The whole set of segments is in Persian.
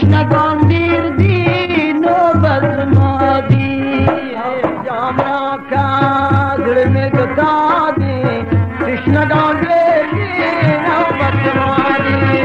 تشنگان دیردی نوبت مادی جام را کادر مگتادی تشنگان دیردی نوبت مادی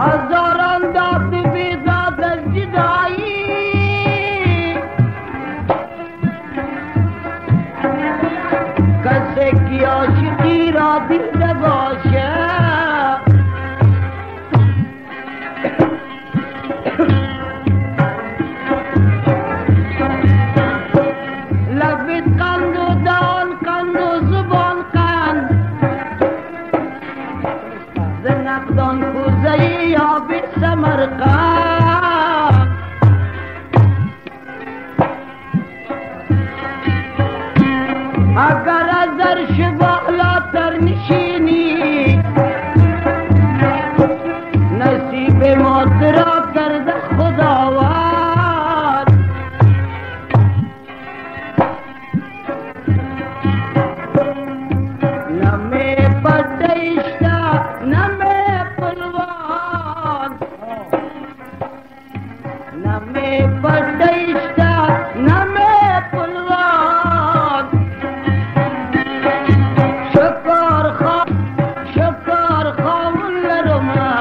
هزاران داد بیداد از جدایی کسی که عاشقی را دیده باشه لبت قند و دان قند و زبان قند زنقدان کوزه یا بی سمرقند اگر از عرش بالاتر نشینی نصیب ما را کرده خداوند نمی پتیشتا نمی پلوان نمی پتیشتا نمی پلوان شکار خامون لرما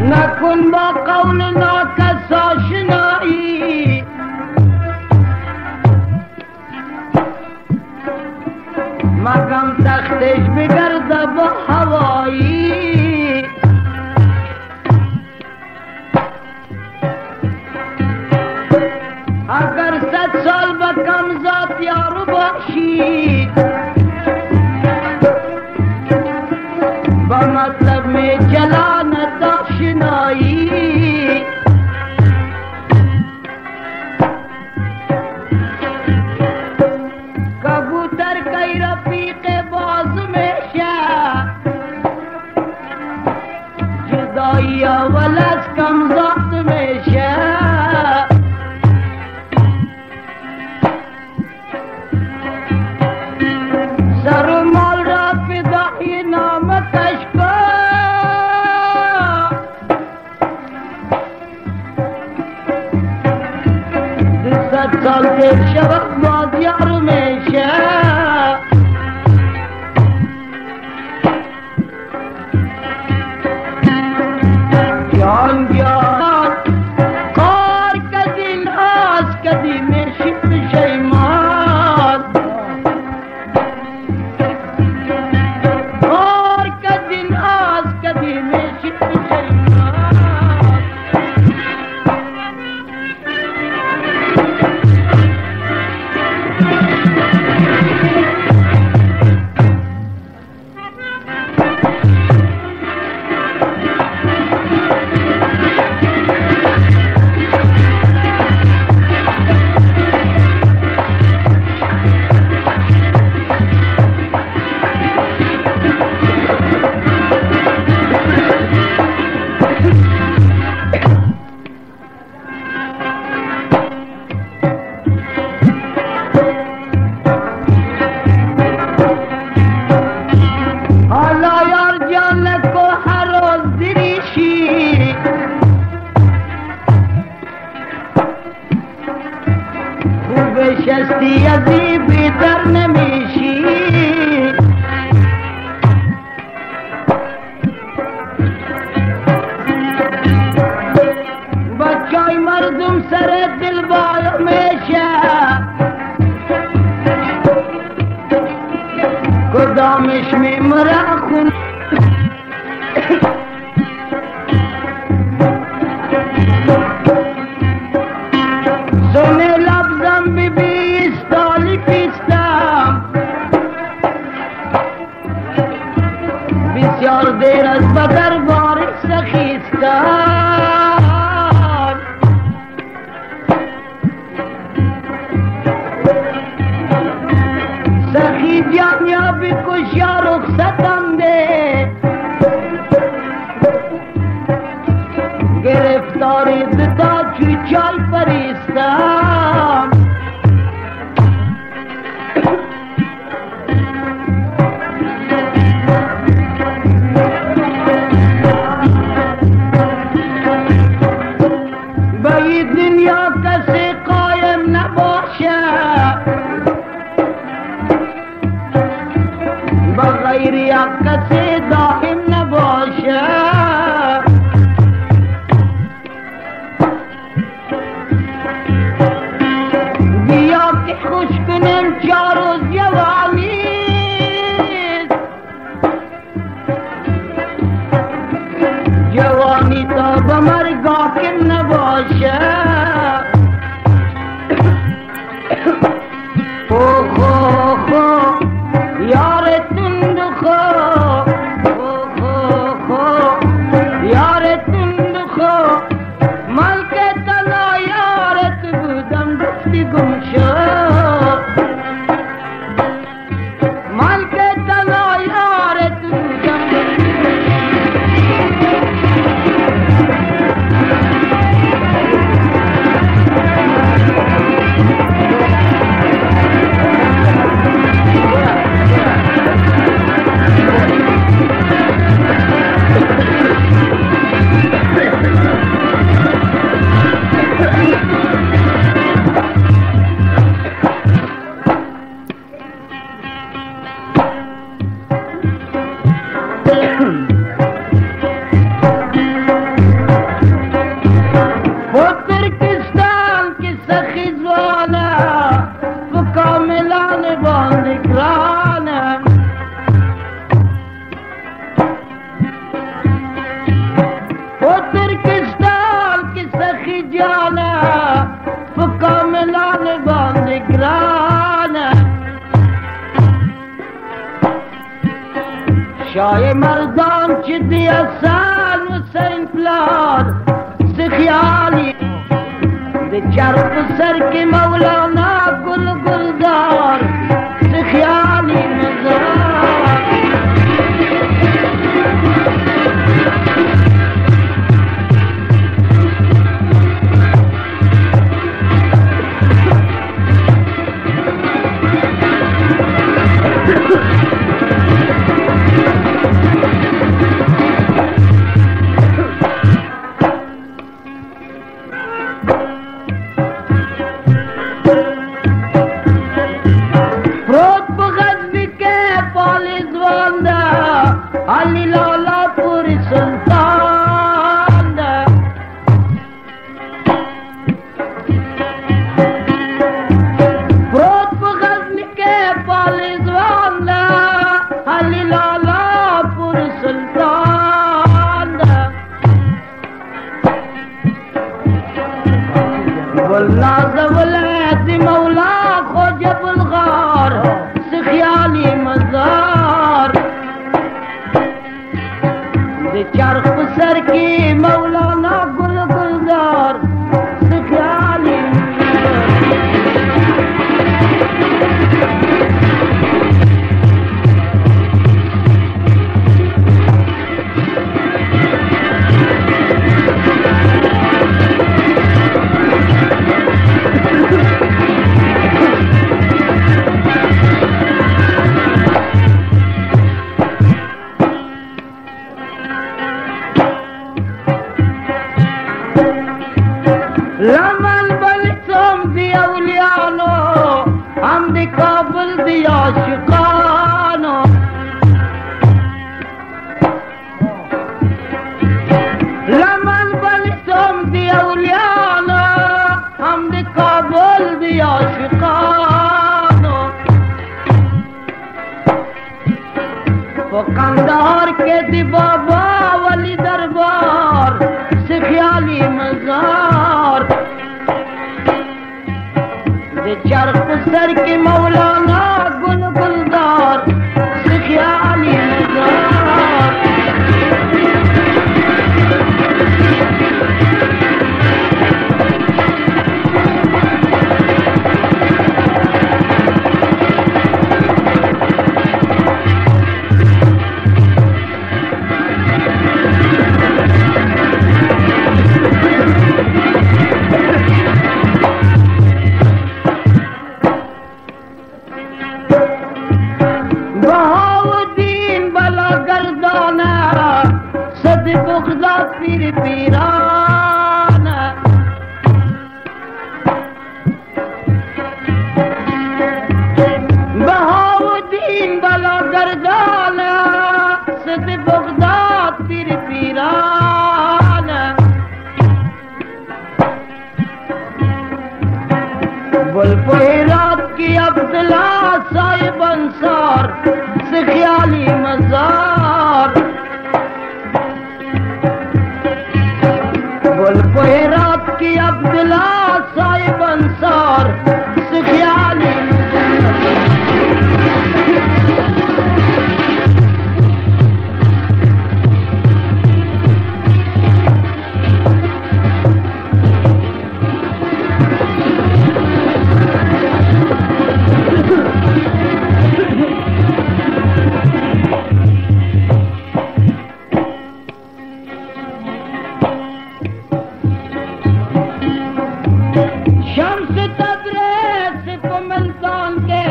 نکن با قول ناکس آشنایی مگم تختش بگرده با هوایی اگر 100 سال با کم ذات یارو باشی با مطلب میں جلانت آشنایی کبوتر کئی رفیق باز میں شاہ جدائی اول از کم ذات میں شاہ سر و مال را فدای نام کشکا 200 سال دیر شود باز یار میشه جان جان کار کدی ناز کدی میشی پشیمان کار کدی ناز کدی میشی پشیمان شستی ازی بیتر نمیشی بچای مردم سر دل بالا میشه کدامش میمره خون زونه لبزم بی استالی پیستم بسیار دیر از بدر بارش سخیستم دارید تا چای فریستم به این دنیا کسی قایم نباشه به غیر یک کسی دائم نباشه بیا که خوش کنیم 4 روز جوانی جوانی تا به مرگ حاکم نباشه یار تند یار تند ملک تنها یارت بودم دستی گم شد ملک تنها یارت بودم شای مردان چه دیسان حسین پلار سخیالی ده چرخ سر که مولانا گل گلدار سخیالی مزار علی لالا پوری سلطان پروت بغزنی کے پالیزوان علی لالا پوری سلطان والناز ولاد مولا خوجب الغار سخیالی مزار چرخ سر کی مولانا گل گلزار سخیالی پیر پیرانه بهاودین بلا گردانه ست بغداد پیر پیرانه بلپویرات کی عبداللہ صاحب انصار سے خیالی مزار بلپویرات کی عبداللہ صاحب انصار سے خیالی شمس تبریز کو ملتان کے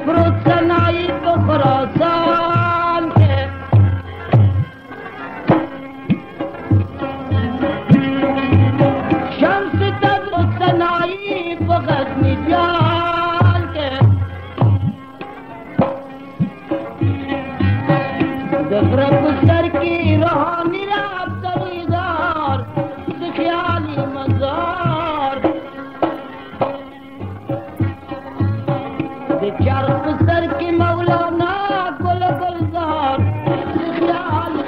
فروت سنائی کو خراسان کے شمس تبریز سنائی کو غزنی جان کے دفرق سر کی روحانی راب دریدار خیالی مزار چرخ سر کی مولانا گل گلزار خیال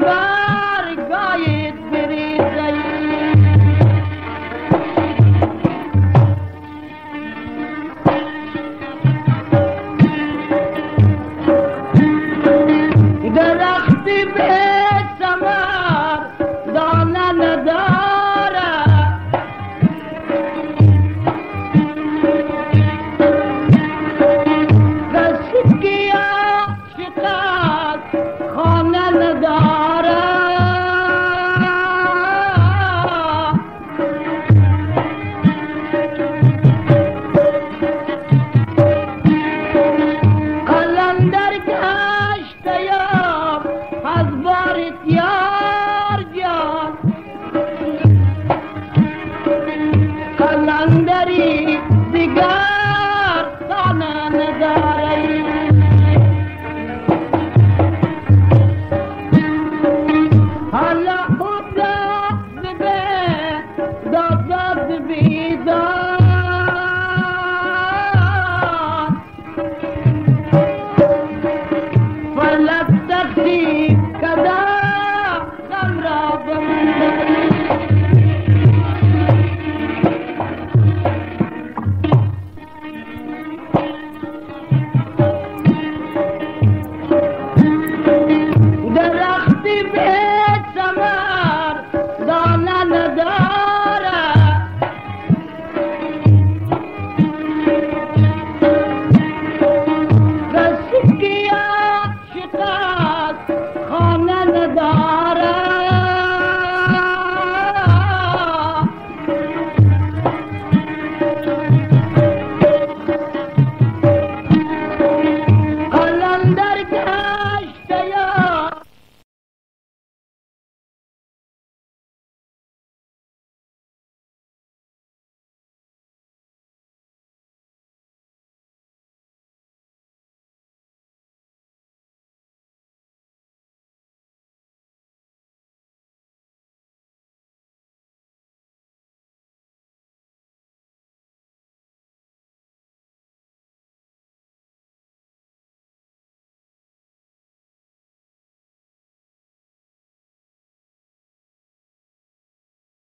با